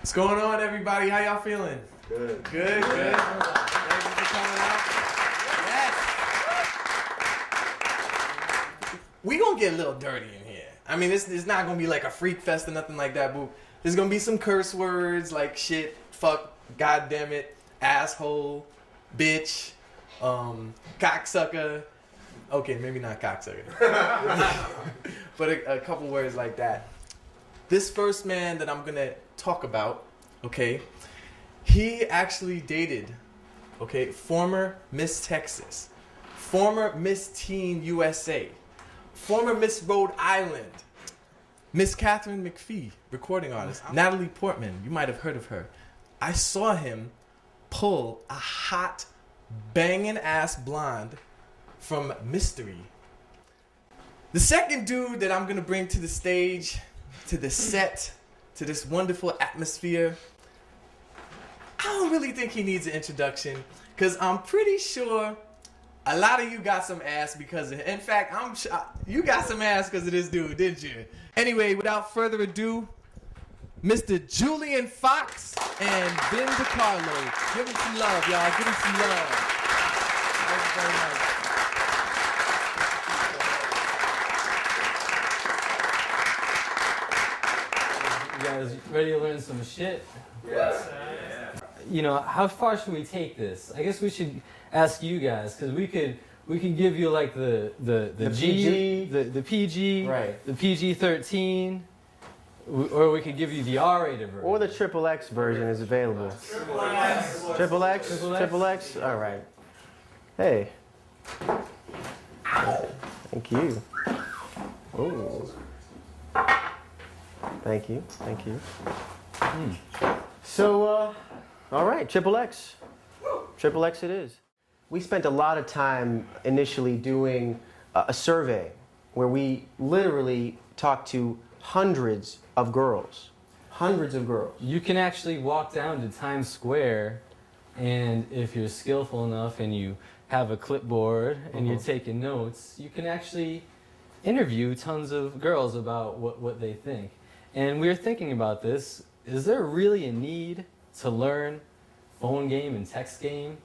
What's going on, everybody? How y'all feeling? Good. Good. Thank you for coming out. Yes. We gonna get a little dirty in here. I mean, it's not gonna be like a freak fest or nothing like that, but there's gonna be some curse words like shit, fuck, goddamn it, asshole, bitch, cocksucker. Okay, maybe not cocksucker, but a couple words like that. This first man that I'm gonna talk about, okay, he actually dated, okay, former Miss Texas, former Miss Teen USA, former Miss Rhode Island, Miss Catherine McPhee, recording artist, Natalie Portman, you might have heard of her. I saw him pull a hot, banging ass blonde from Mystery. The second dude that I'm gonna bring to the stage, to the set, to this wonderful atmosphere, I don't really think he needs an introduction, because I'm pretty sure a lot of you got some ass because of him. In fact, you got some ass because of this dude, didn't you? Anyway, without further ado, Mr. Julian Fox and Ben DiCarlo. Give him some love, y'all. Give him some love. Thank you very much. You guys ready to learn some shit? Yes. You know, how far should we take this? I guess we should ask you guys, because we could give you like the G, the PG, right, the PG-13, or we could give you the R-rated version. or the XXX version is available. Triple X. Triple X. All right. Hey. Thank you. Oh. Thank you. Thank you. So, all right, Triple X. Triple X it is. We spent a lot of time initially doing a survey where we literally talked to hundreds of girls. Hundreds of girls. You can actually walk down to Times Square, and if you're skillful enough and you have a clipboard and you're taking notes, you can actually interview tons of girls about what they think. And we were thinking about this. Is there really a need to learn phone game and text game?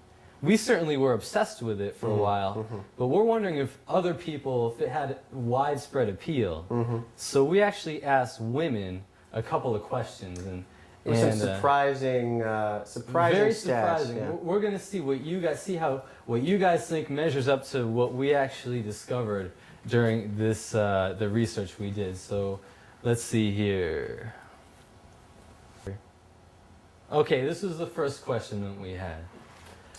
We certainly were obsessed with it for a while, but we're wondering if other people, if it had widespread appeal. So we actually asked women a couple of questions, and some surprising very stats. surprising. Yeah. We're gonna see what you guys think measures up to what we actually discovered during this the research we did. So let's see here. Okay, this is the first question that we had.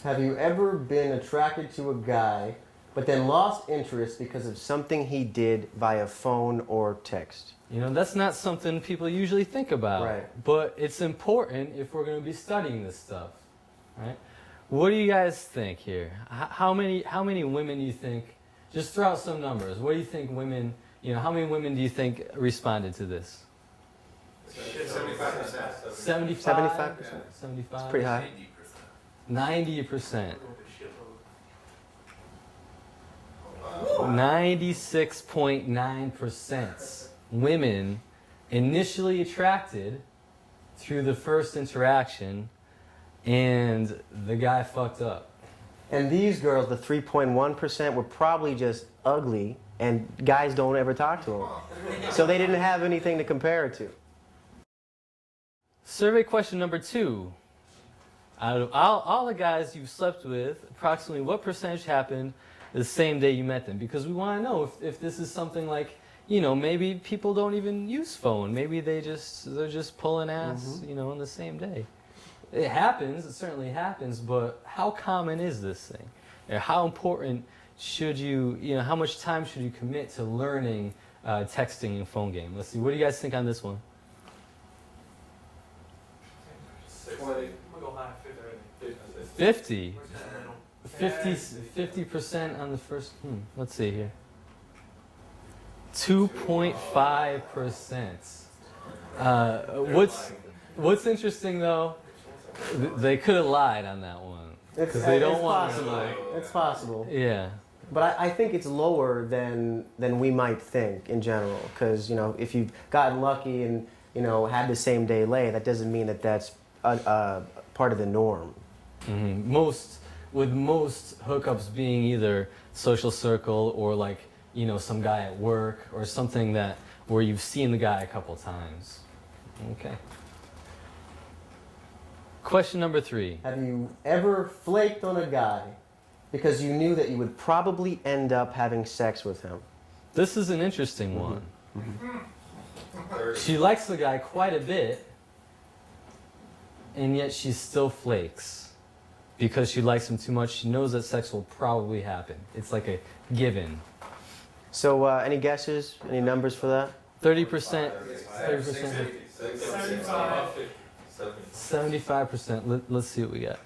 Have you ever been attracted to a guy, but then lost interest because of something he did via phone or text? You know, that's not something people usually think about. Right. But it's important if we're going to be studying this stuff. Right? What do you guys think here? How many women do you think, just throw out some numbers, what do you think women, you know, how many women do you think responded to this? 75%. 75%? 75%. It's pretty high. 90%. 96.9% women initially attracted through the first interaction, and the guy fucked up. And these girls, the 3.1%, were probably just ugly, and guys don't ever talk to them. So they didn't have anything to compare it to. Survey question number 2. Out of all the guys you've slept with, approximately what percentage happened the same day you met them? Because we want to know if this is something like, you know, maybe people don't even use phone. Maybe they're just pulling ass, you know, on the same day. It happens. It certainly happens. But how common is this thing? How important should you know, how much time should you commit to learning texting and phone game? Let's see. What do you guys think on this one? 50. 50% on the first. Let's see here. 2.5%. What's interesting though, they could have lied on that one because they don't want to lie. It's possible. Yeah. But I think it's lower than we might think in general, because, you know, if you've gotten lucky and have the same day lay, that doesn't mean that that's a part of the norm. Mm-hmm. With most hookups being either social circle or like, some guy at work or something where you've seen the guy a couple times. Okay. Question number 3. Have you ever flaked on a guy because you knew that you would probably end up having sex with him? This is an interesting one. She likes the guy quite a bit, and yet she still flakes because she likes him too much. She knows that sex will probably happen. It's like a given. So, any guesses? Any numbers for that? 30%. 30%. 75%. Let's see what we got.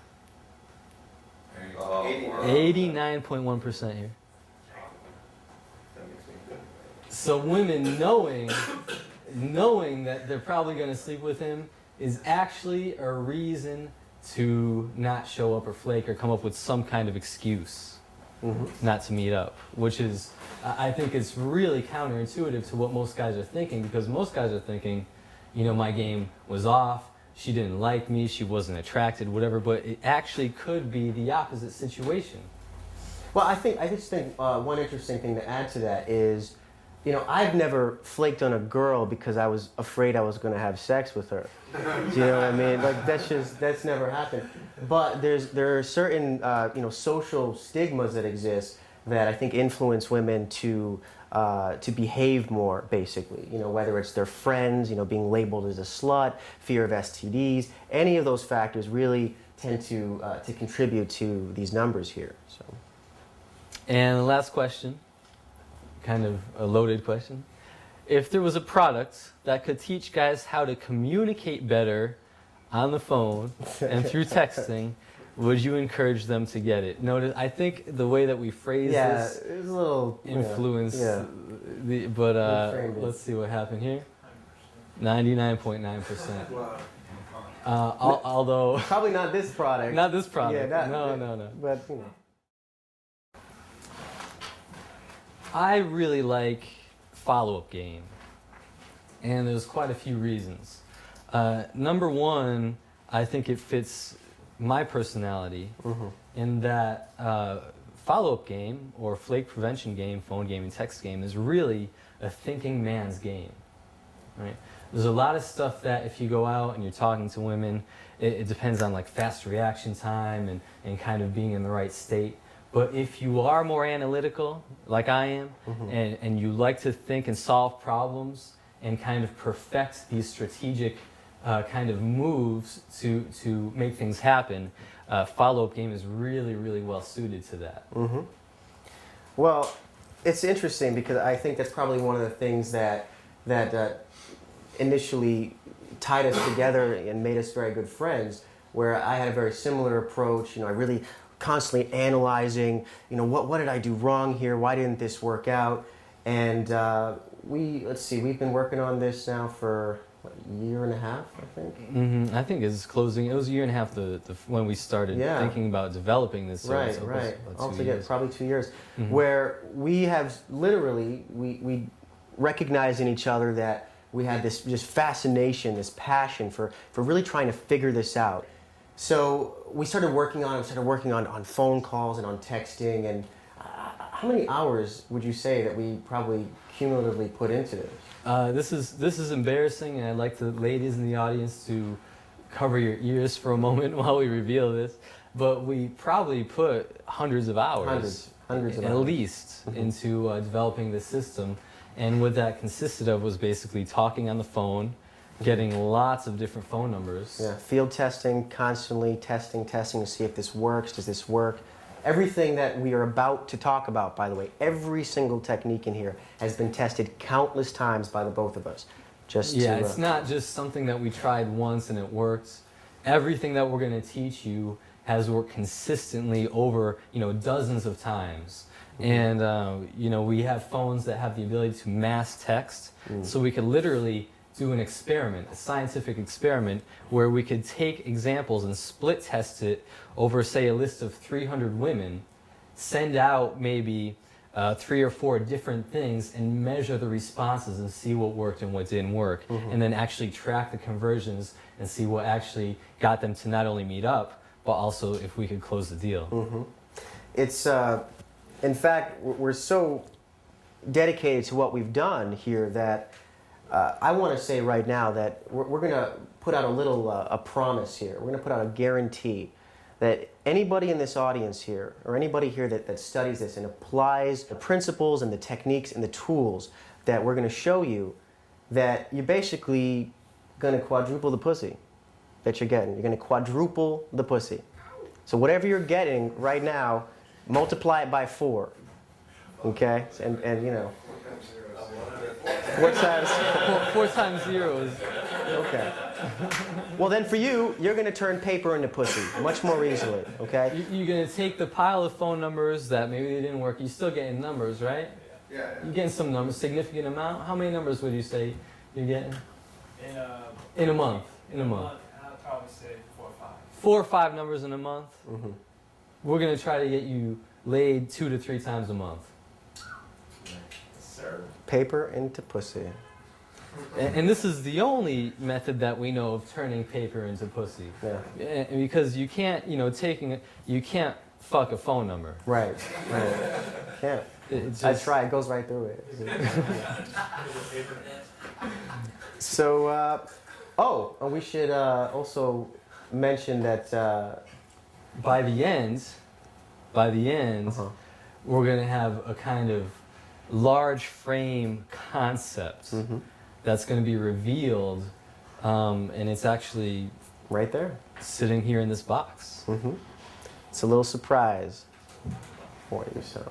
89.1% here. So women knowing that they're probably going to sleep with him is actually a reason to not show up or flake or come up with some kind of excuse not to meet up, which is, I think it's really counterintuitive to what most guys are thinking, because most guys are thinking, my game was off, she didn't like me, she wasn't attracted, whatever, but it actually could be the opposite situation. Well, I just think one interesting thing to add to that is, I've never flaked on a girl because I was afraid I was going to have sex with her. Do you know what I mean? Like, that's never happened. But there are certain, social stigmas that exist that I think influence women to behave more, basically. Whether it's their friends, being labeled as a slut, fear of STDs, any of those factors really tend to contribute to these numbers here. So. And the last question, kind of a loaded question. If there was a product that could teach guys how to communicate better on the phone and through texting, would you encourage them to get it? Notice, I think the way that we phrase this is a little influence. Let's see what happened here. 99.9%. Although probably not this product. Not this product. Yeah, no. But I really like follow-up game, and there's quite a few reasons. Number one, I think it fits my personality in that follow-up game or flake prevention game, phone game, and text game is really a thinking man's game. Right? There's a lot of stuff that if you go out and you're talking to women, it depends on like fast reaction time and kind of being in the right state. But if you are more analytical, like I am, and you like to think and solve problems and kind of perfect these strategic kind of moves to make things happen, follow-up game is really, really well suited to that. Well, it's interesting because I think that's probably one of the things that initially tied us together and made us very good friends, where I had a very similar approach. I really constantly analyzing, what did I do wrong here? Why didn't this work out? And we've been working on this now for a year and a half, I think. I think it's closing. It was a year and a half when we started thinking about developing this. Right. Altogether, probably 2 years, where we have literally we recognize in each other that we had this just fascination, this passion for really trying to figure this out. So we started working on phone calls and on texting. And how many hours would you say that we probably cumulatively put into this? This is embarrassing, and I'd like the ladies in the audience to cover your ears for a moment while we reveal this. But we probably put hundreds of hours, hundreds of at hours. least, into developing this system. And what that consisted of was basically talking on the phone, getting lots of different phone numbers. Yeah, field testing, constantly testing to see if this works. Does this work? Everything that we are about to talk about, by the way, every single technique in here has been tested countless times by the both of us. It's not just something that we tried once and it works. Everything that we're going to teach you has worked consistently over, dozens of times. And, we have phones that have the ability to mass text, so we could literally do an experiment, a scientific experiment, where we could take examples and split test it over, say, a list of 300 women, send out maybe 3 or 4 different things and measure the responses and see what worked and what didn't work, and then actually track the conversions and see what actually got them to not only meet up, but also if we could close the deal. It's, in fact, we're so dedicated to what we've done here that I want to say right now that we're going to put out a little a promise here. We're going to put out a guarantee that anybody in this audience here, or anybody here that studies this and applies the principles and the techniques and the tools that we're going to show you, that you're basically going to quadruple the pussy that you're getting. You're going to quadruple the pussy. So whatever you're getting right now, multiply it by 4. Okay? And you know. What size? 4 times 0 is... Okay. Well, then for you, you're going to turn paper into pussy much more easily, okay? You're going to take the pile of phone numbers that maybe they didn't work. You're still getting numbers, right? Yeah. You're getting some numbers, significant amount. How many numbers would you say you're getting? In a month. In a month. I'd probably say 4 or 5. 4 or 5 numbers in a month. Mm-hmm. We're going to try to get you laid 2 to 3 times a month. Sir. Paper into pussy. And this is the only method that we know of turning paper into pussy. Yeah. And because you can't, you can't fuck a phone number. Right. Right. Can't. It's I just, try. It goes right through it. So, and we should also mention that by the end, Uh-huh. we're going to have a kind of large frame concept that's going to be revealed, and it's actually right there, sitting here in this box. It's a little surprise for you. So,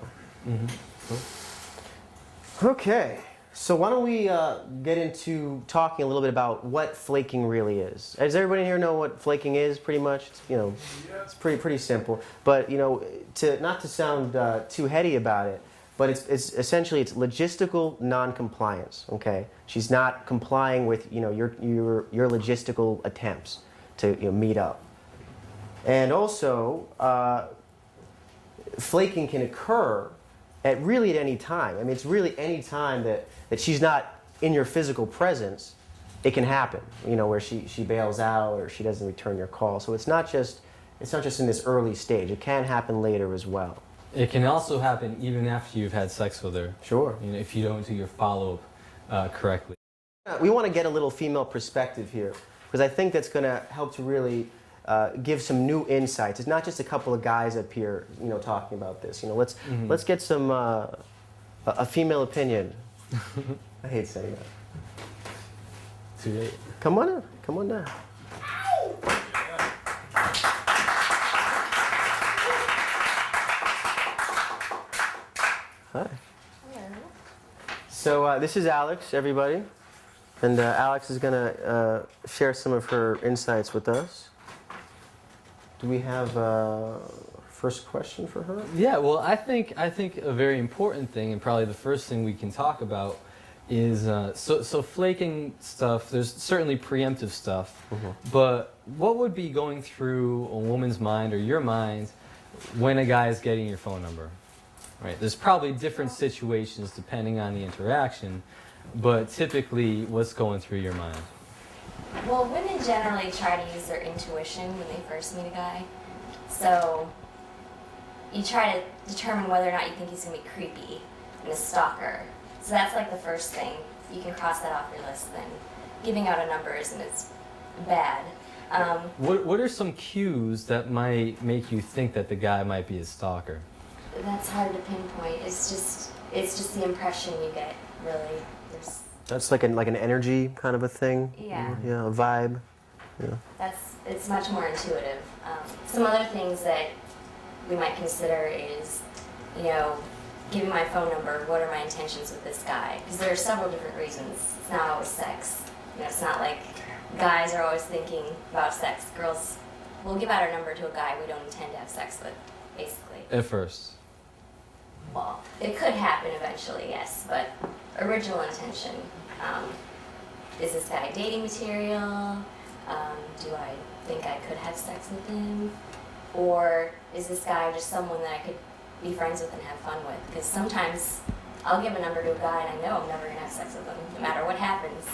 okay. So why don't we get into talking a little bit about what flaking really is? Does everybody here know what flaking is? Pretty much, it's pretty simple. But not to sound too heady about it, but it's essentially logistical non-compliance. Okay, she's not complying with your logistical attempts to meet up, and also flaking can occur at any time. I mean, it's really any time that she's not in your physical presence, it can happen. Where she bails out or she doesn't return your call. So it's not just in this early stage. It can happen later as well. It can also happen even after you've had sex with her. Sure. If you don't do your follow-up correctly. We want to get a little female perspective here because I think that's going to help to really give some new insights. It's not just a couple of guys up here, talking about this. Let's get some a female opinion. I hate saying that. Too late. Come on in. Come on down. Hi. Hello. So this is Alex, everybody, and Alex is going to share some of her insights with us. Do we have a first question for her? Yeah, well, I think a very important thing, and probably the first thing we can talk about, is so flaking stuff. There's certainly preemptive stuff, but what would be going through a woman's mind or your mind when a guy is getting your phone number? Right. There's probably different situations depending on the interaction, but typically, what's going through your mind? Well, women generally try to use their intuition when they first meet a guy. So you try to determine whether or not you think he's going to be creepy and a stalker. So that's like the first thing. You can cross that off your list then. Giving out a number isn't as bad. What are some cues that might make you think that the guy might be a stalker? That's hard to pinpoint. It's just the impression you get, really. That's like an energy kind of a thing. Yeah. Yeah, a vibe. Yeah. It's much more intuitive. Some other things that we might consider is, giving my phone number. What are my intentions with this guy? Because there are several different reasons. It's not always sex. It's not like guys are always thinking about sex. Girls will give out our number to a guy we don't intend to have sex with, basically. At first. Well, it could happen eventually, yes, but original intention. Is this guy dating material? Do I think I could have sex with him? Or is this guy just someone that I could be friends with and have fun with. Because sometimes I'll give a number to a guy and I know I'm never going to have sex with him, no matter what happens.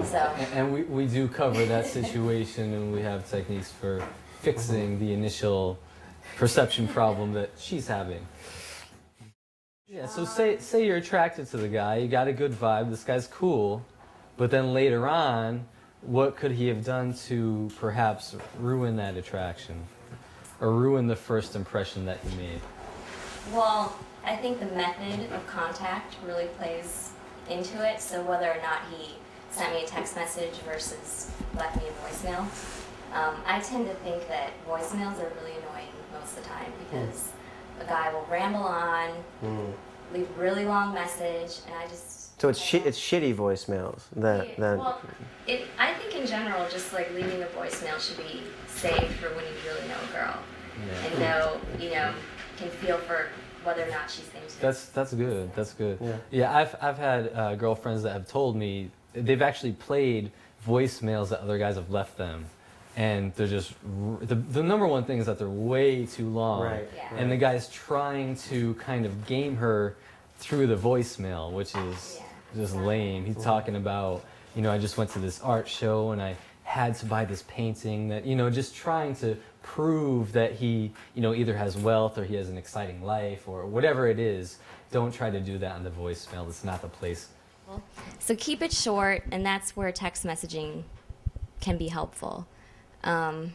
So. And we do cover that situation, and we have techniques for fixing the initial perception problem that she's having. Yeah, so say you're attracted to the guy, you got a good vibe, this guy's cool, but then later on, what could he have done to perhaps ruin that attraction? Or ruin the first impression that you made? Well, I think the method of contact really plays into it. So whether or not he sent me a text message versus left me a voicemail. I tend to think that voicemails are really annoying most of the time because a guy will ramble on, leave a really long message, and I just... So it's shitty voicemails. Well, I think in general, just like leaving a voicemail should be safe for when you really know a girl. Yeah. And know, can feel for whether or not she's into it. That's good. That's good. Yeah. I've had girlfriends that have told me they've actually played voicemails that other guys have left them, and they're just the number one thing is that they're way too long. Right. Yeah. And the guy's trying to kind of game her through the voicemail, which is just lame. He's talking about, I just went to this art show and I had to buy this painting that, just trying to prove that he, either has wealth or he has an exciting life or whatever it is. Don't try to do that on the voicemail. It's not the place. So keep it short, and that's where text messaging can be helpful. Other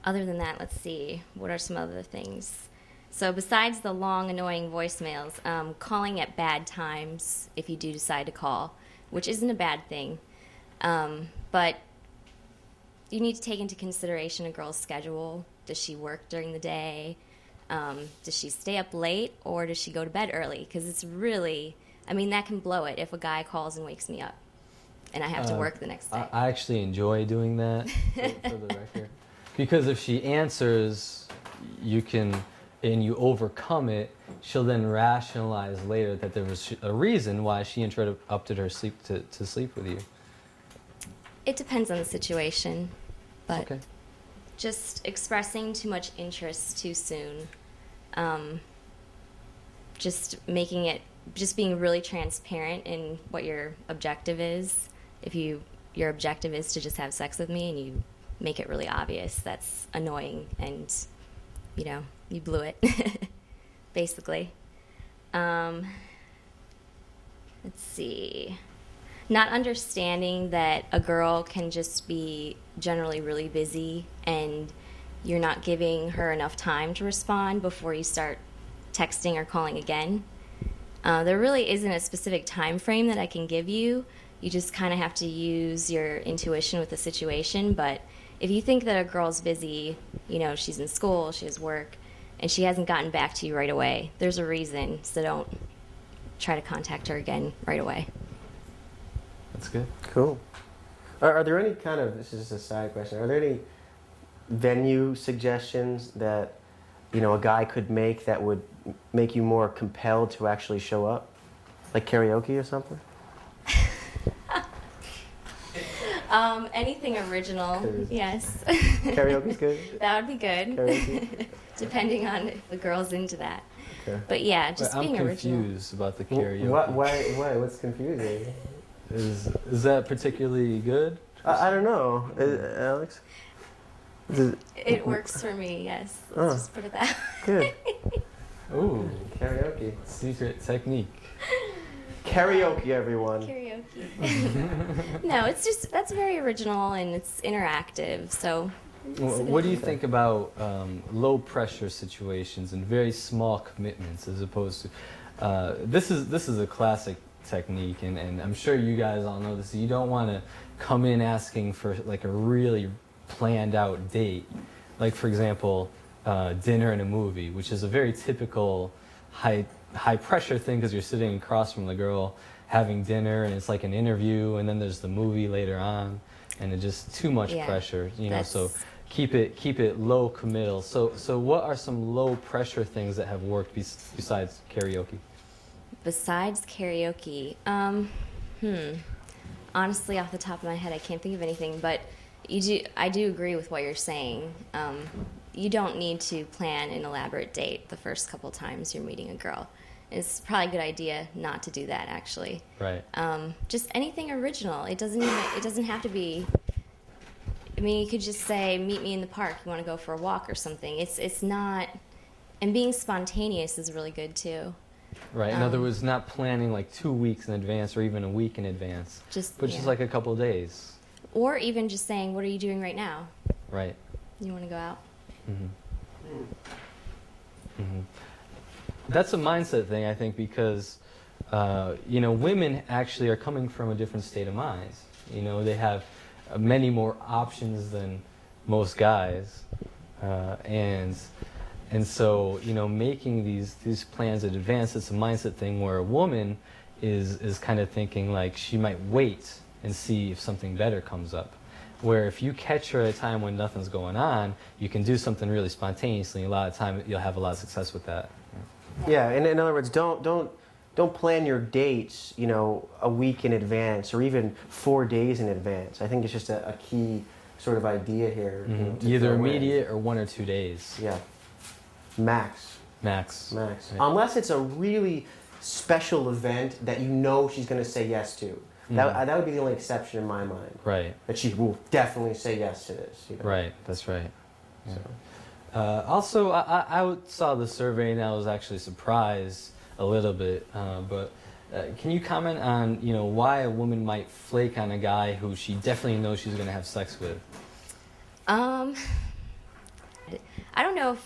than that, let's see. What are some other things? So besides the long, annoying voicemails, calling at bad times if you do decide to call, which isn't a bad thing. But you need to take into consideration a girl's schedule. Does she work during the day? Does she stay up late, or does she go to bed early? Because it's really, that can blow it if a guy calls and wakes me up and I have to work the next day. I actually enjoy doing that, for the record. Because if she answers, and you overcome it, she'll then rationalize later that there was a reason why she interrupted her sleep to sleep with you. It depends on the situation, but Okay. just expressing too much interest too soon, just being really transparent in what your objective is. If your objective is to just have sex with me and you make it really obvious, that's annoying, and you blew it, basically. Let's see. Not understanding that a girl can just be generally really busy and you're not giving her enough time to respond before you start texting or calling again. There really isn't a specific time frame that I can give you. You just kind of have to use your intuition with the situation. But if you think that a girl's busy, she's in school, she has work, and she hasn't gotten back to you right away, there's a reason. So don't try to contact her again right away. That's good. Cool. Are there any this is just a side question, are there any venue suggestions that, a guy could make that would make you more compelled to actually show up? Like karaoke or something? Anything original, yes. Karaoke's good? That would be good. Karaoke? Depending on if the girl's into that. Okay. But yeah, just being I'm original. confused about the karaoke. Why? What's confusing? Is that particularly good? I don't know. Alex? It works for me, yes. Oh. Let's just put it that Good. Ooh, Karaoke. secret technique. Karaoke, everyone. Karaoke. No, that's very original and it's interactive, so. What do you think about low pressure situations and very small commitments as opposed to this is a classic technique, and I'm sure you guys all know this. You don't want to come in asking for like a really planned out date, like for example dinner and a movie, which is a very typical high pressure thing because you're sitting across from the girl having dinner and it's like an interview, and then there's the movie later on, and it's just too much pressure, so keep it low committal. So what are some low pressure things that have worked besides karaoke? Besides karaoke, honestly, off the top of my head, I can't think of anything. But I do agree with what you're saying. you don't need to plan an elaborate date the first couple times you're meeting a girl. It's probably a good idea not to do that, actually. Right. Just anything original. It doesn't have to be. I mean, you could just say, "Meet me in the park. You want to go for a walk or something." It's not. And being spontaneous is really good too. Right. In other words, not planning like 2 weeks in advance or even a week in advance, but just like a couple days. Or even just saying, "What are you doing right now?" Right. You want to go out? Mm-hmm. Mm-hmm. That's a mindset thing, I think, because women actually are coming from a different state of mind. They have many more options than most guys, and so making these plans in advance, it's a mindset thing where a woman is kind of thinking like she might wait and see if something better comes up. Where if you catch her at a time when nothing's going on, you can do something really spontaneously. A lot of time you'll have a lot of success with that. Yeah, and in other words, don't plan your dates, a week in advance or even 4 days in advance. I think it's just a key sort of idea here. Mm-hmm. To Either throw in. immediate or 1 or 2 days. Yeah. Max. Yeah. Unless it's a really special event that she's going to say yes to. That would be the only exception in my mind. Right. That she will definitely say yes to this. Right. That's right. Yeah. So. Also, I saw the survey and I was actually surprised a little bit. But can you comment on why a woman might flake on a guy who she definitely knows she's going to have sex with? I don't know if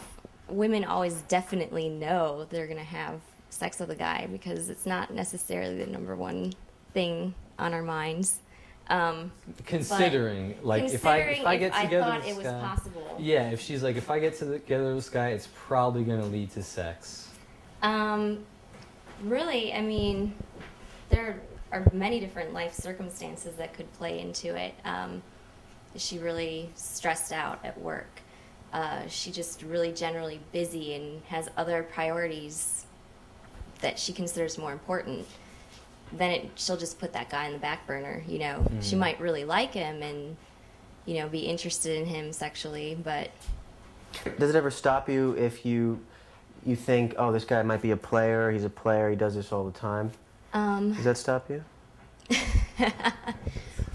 women always definitely know they're going to have sex with a guy because it's not necessarily the number one thing on our minds. Considering if I get together thought with it was this guy, possible. yeah, if she's like, if I get together with this guy, it's probably going to lead to sex. Really, I mean, there are many different life circumstances that could play into it. Is she really stressed out at work? She just really generally busy and has other priorities that she considers more important. Then she'll just put that guy in the back burner. Mm-hmm. She might really like him and be interested in him sexually, but Does it ever stop you if you think, oh, this guy might be a player, he's a player, he does this all the time? Does that stop you?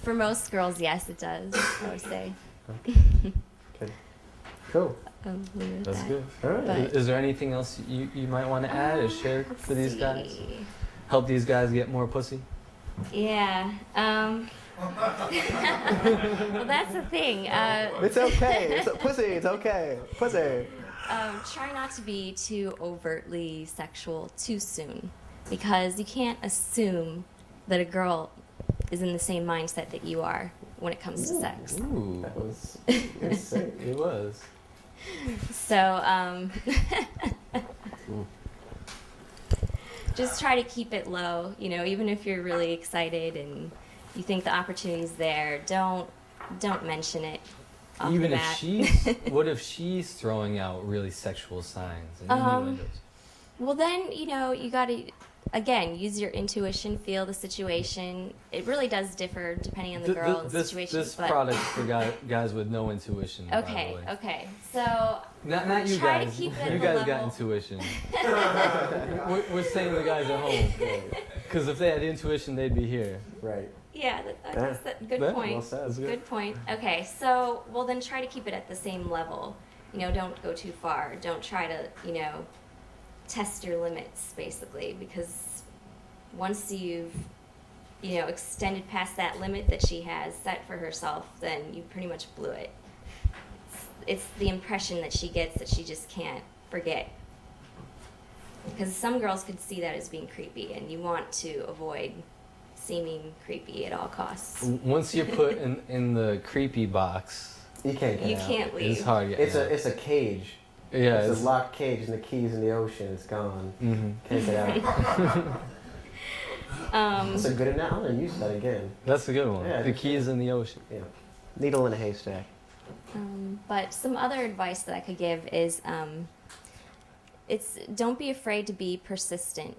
For most girls, yes, it does, I would say. Okay. Cool. That's good. All right. But- Is there anything else you might want to add or share Let's for these guys? see. Help these guys get more pussy? Yeah. Well, that's the thing. It's okay. It's pussy. It's okay. Pussy. Try not to be too overtly sexual too soon, because you can't assume that a girl is in the same mindset that you are when it comes to sex. Ooh, That was insane. It was. So, just try to keep it low. Even if you're really excited and you think the opportunity's there, don't mention it. Off Even the if bat. what if she's throwing out really sexual signs and innuendos? Well, then, you got to, again, use your intuition, feel the situation. It really does differ depending on the girl and the situation. This but product's for guys with no intuition. By the way. Okay. So, Not you try to guys. keep it You at guys the got level. intuition. we're saying the guys at home. Because if they had intuition, they'd be here. right. yeah, good Yeah, point. well said. That's good. Good point. Okay, so, well, then try to keep it at the same level. Don't go too far. Don't try to, test your limits, basically, because once you've, extended past that limit that she has set for herself, then you pretty much blew it. It's the impression that she gets that she just can't forget. Because some girls could see that as being creepy, and you want to avoid seeming creepy at all costs. Once you're put in the creepy box, You can't get You out. can't leave. it's hard. to get out. It's a cage. Yeah, It's a locked cage, and the key's in the ocean. It's gone. Mm-hmm. Can't get out. That's a good analogy. I'm gonna use that again. That's a good one. Yeah, The key is in the ocean. Yeah. Needle in a haystack. But some other advice that I could give is don't be afraid to be persistent.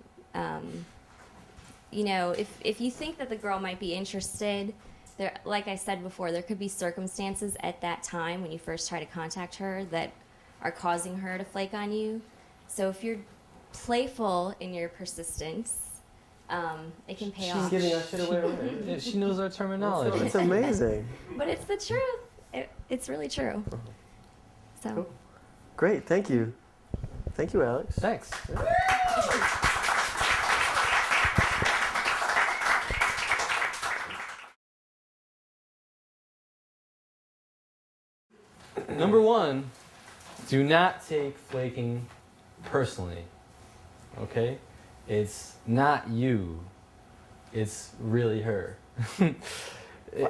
If you think that the girl might be interested, like I said before, there could be circumstances at that time when you first try to contact her that are causing her to flake on you. So if you're playful in your persistence, it can pay off. She's giving us shit away. Yeah, she knows our terminology. It's amazing. But it's the truth. It's really true. So. Cool. Great, thank you. Thank you, Alex. Thanks. Number one, do not take flaking personally. Okay? It's not you. It's really her. Well,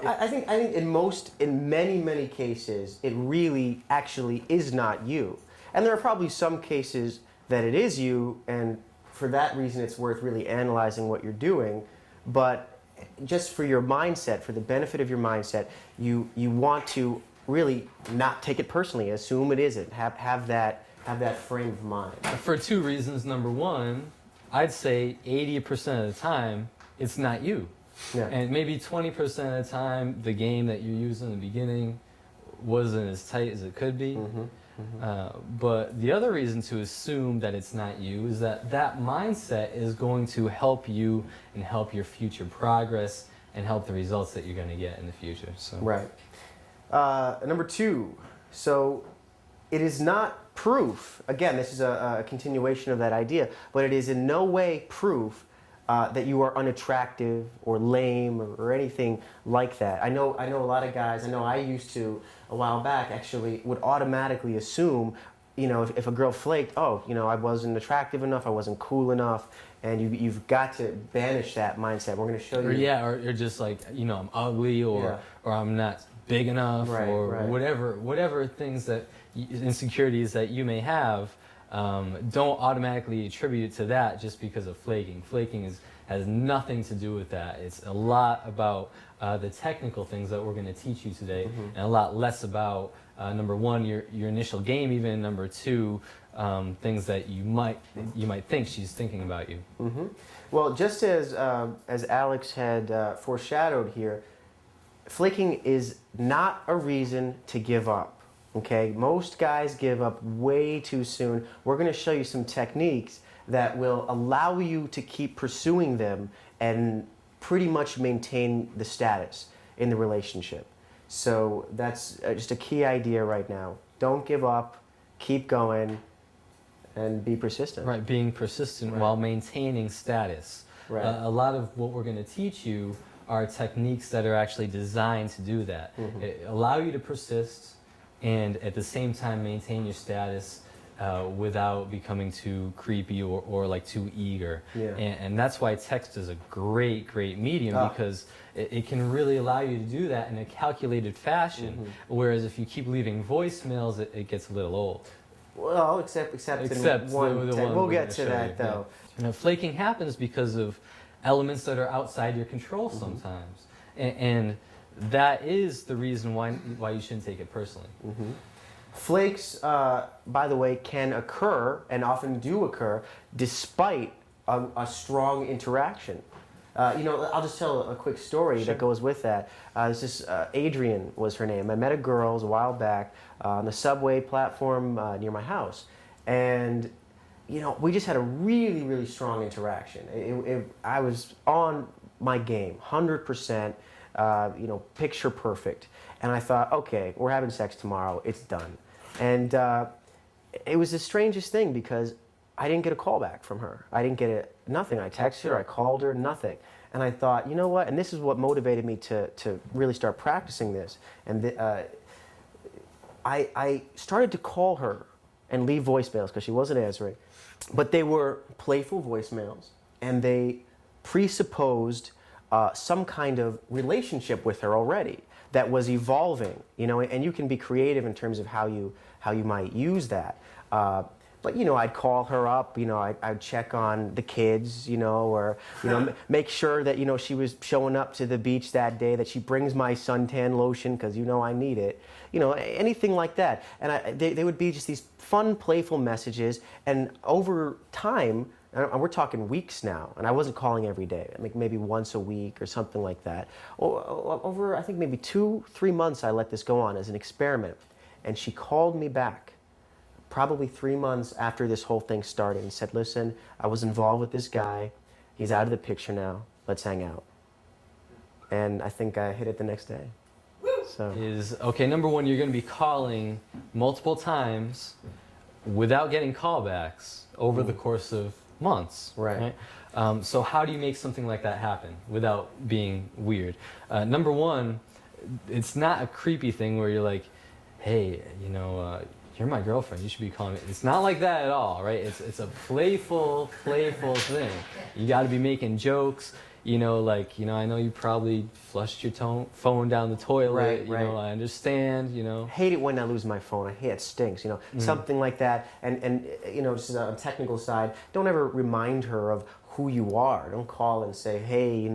I think in many cases, it really actually is not you. And there are probably some cases that it is you, and for that reason, it's worth really analyzing what you're doing. But just for your mindset, for the benefit of your mindset, you want to really not take it personally. Assume it isn't. Have that frame of mind. For two reasons. Number one, I'd say 80% of the time, it's not you. Yeah. And maybe 20% of the time, the game that you're using in the beginning wasn't as tight as it could be. But the other reason to assume that it's not you is that mindset is going to help you and help your future progress and help the results that you're going to get in the future. So. Right. Number two, so it is not proof. Again, this is a continuation of that idea, but it is in no way proof that you are unattractive or lame or anything like that. I know a lot of guys. I know I used to a while back actually would automatically assume, if a girl flaked, I wasn't attractive enough, I wasn't cool enough, and you've got to banish that mindset. We're going to show you. Or just like I'm ugly or I'm not big enough or whatever things that insecurities that you may have. Don't automatically attribute it to that just because of flaking. Flaking has nothing to do with that. It's a lot about the technical things that we're going to teach you today, and a lot less about number one, your initial game, even number two, things that you might think she's thinking about you. Well, just as Alex had foreshadowed here, flaking is not a reason to give up. Okay, most guys give up way too soon. We're going to show you some techniques that will allow you to keep pursuing them and pretty much maintain the status in the relationship. So that's just a key idea right now. Don't give up, keep going, and be persistent. Right, being persistent while maintaining status. Right. A lot of what we're going to teach you are techniques that are actually designed to do that. Allow you to persist and at the same time maintain your status without becoming too creepy or like too eager. And that's why text is a great medium, because it can really allow you to do that in a calculated fashion, whereas if you keep leaving voicemails, it gets a little old. Well, except in one. We'll get to that though. Flaking happens because of elements that are outside your control sometimes, and that is the reason why you shouldn't take it personally. Flakes, by the way, can occur and often do occur despite a strong interaction. I'll just tell a quick story that goes with that. Adrian was her name. I met a girl a while back on the subway platform near my house, and we just had a really strong interaction. I was on my game, 100%. Picture perfect. And I thought, okay, we're having sex tomorrow. It's done. And it was the strangest thing because I didn't get a call back from her. I didn't get nothing. I texted her, I called her, nothing. And I thought, you know what? And this is what motivated me to really start practicing this. And I started to call her and leave voicemails because she wasn't answering. But they were playful voicemails, and they presupposed some kind of relationship with her already that was evolving, and you can be creative in terms of how you might use that. But I'd call her up, I'd check on the kids, or make sure that she was showing up to the beach that day, that she brings my suntan lotion because I need it, anything like that. And they would be just these fun, playful messages, and over time. And we're talking weeks now, and I wasn't calling every day, maybe once a week or something like that. Over, I think, maybe 2-3 months, I let this go on as an experiment. And she called me back probably 3 months after this whole thing started and said, listen, I was involved with this guy. He's out of the picture now. Let's hang out. And I think I hit it the next day. So Okay, number one, you're going to be calling multiple times without getting callbacks over the course of months. Right. So how do you make something like that happen without being weird? Number one, it's not a creepy thing where you're like, hey, you're my girlfriend, you should be calling me. It's not like that at all, right? It's a playful thing. You got to be making jokes. I know you probably flushed your phone down the toilet. Right. I understand. Hate it when I lose my phone. I hate it. Stinks. Something like that. And just on a technical side, don't ever remind her of who you are. Don't call and say, hey,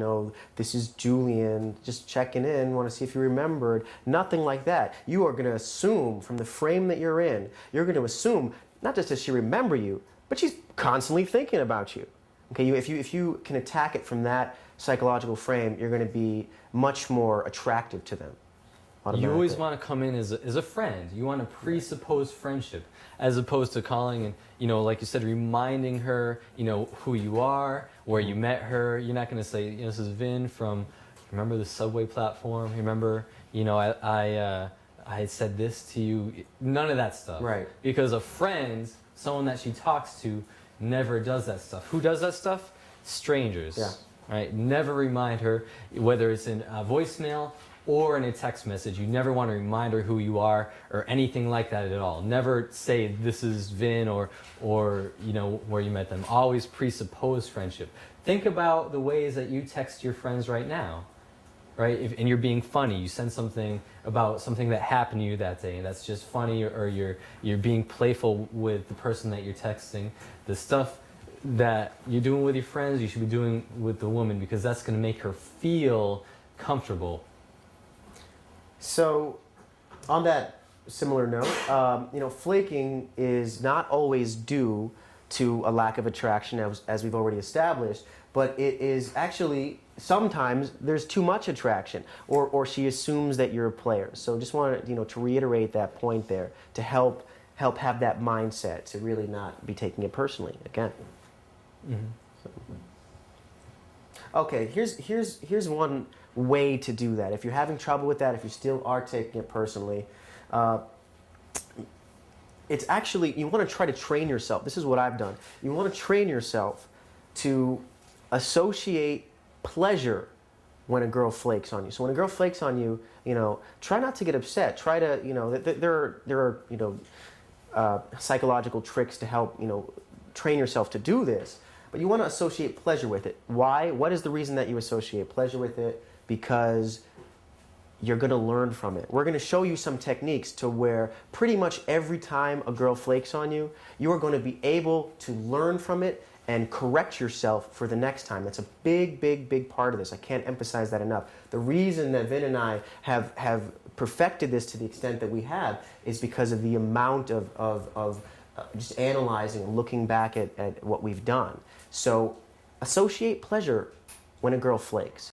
this is Julian, just checking in, want to see if you remembered. Nothing like that. You are going to assume from the frame that you're in, you're going to assume not just does she remember you, but she's constantly thinking about you. Okay, if you can attack it from that psychological frame, you're going to be much more attractive to them. You always want to come in as a friend. You want to presuppose friendship, as opposed to calling and, like you said, reminding her, who you are, where you met her. You're not going to say, this is Vin from, remember the subway platform? Remember, I said this to you. None of that stuff. Right. Because a friend, someone that she talks to, never does that stuff. Who does that stuff? Strangers. Yeah. Right? Never remind her, whether it's in a voicemail or in a text message. You never want to remind her who you are or anything like that at all. Never say this is Vin or where you met them. Always presuppose friendship. Think about the ways that you text your friends right now. Right? And you're being funny. You send something about something that happened to you that day, and that's just funny, or you're being playful with the person that you're texting. The stuff that you're doing with your friends, you should be doing with the woman, because that's going to make her feel comfortable. So, on that similar note, flaking is not always due to a lack of attraction, as we've already established, but it is actually sometimes there's too much attraction, or she assumes that you're a player. So, just wanted to reiterate that point there to help have that mindset to really not be taking it personally again. Mm-hmm. So. Okay, here's one way to do that. If you're having trouble with that, if you still are taking it personally, it's actually, you want to try to train yourself. This is what I've done. You want to train yourself to associate pleasure when a girl flakes on you. So when a girl flakes on you, try not to get upset. Try to, there are psychological tricks to help, train yourself to do this. But you want to associate pleasure with it. Why? What is the reason that you associate pleasure with it? Because you're going to learn from it. We're going to show you some techniques to where pretty much every time a girl flakes on you, you are going to be able to learn from it and correct yourself for the next time. That's a big part of this. I can't emphasize that enough. The reason that Vin and I have perfected this to the extent that we have is because of the amount of just analyzing and looking back at what we've done. So associate pleasure when a girl flakes.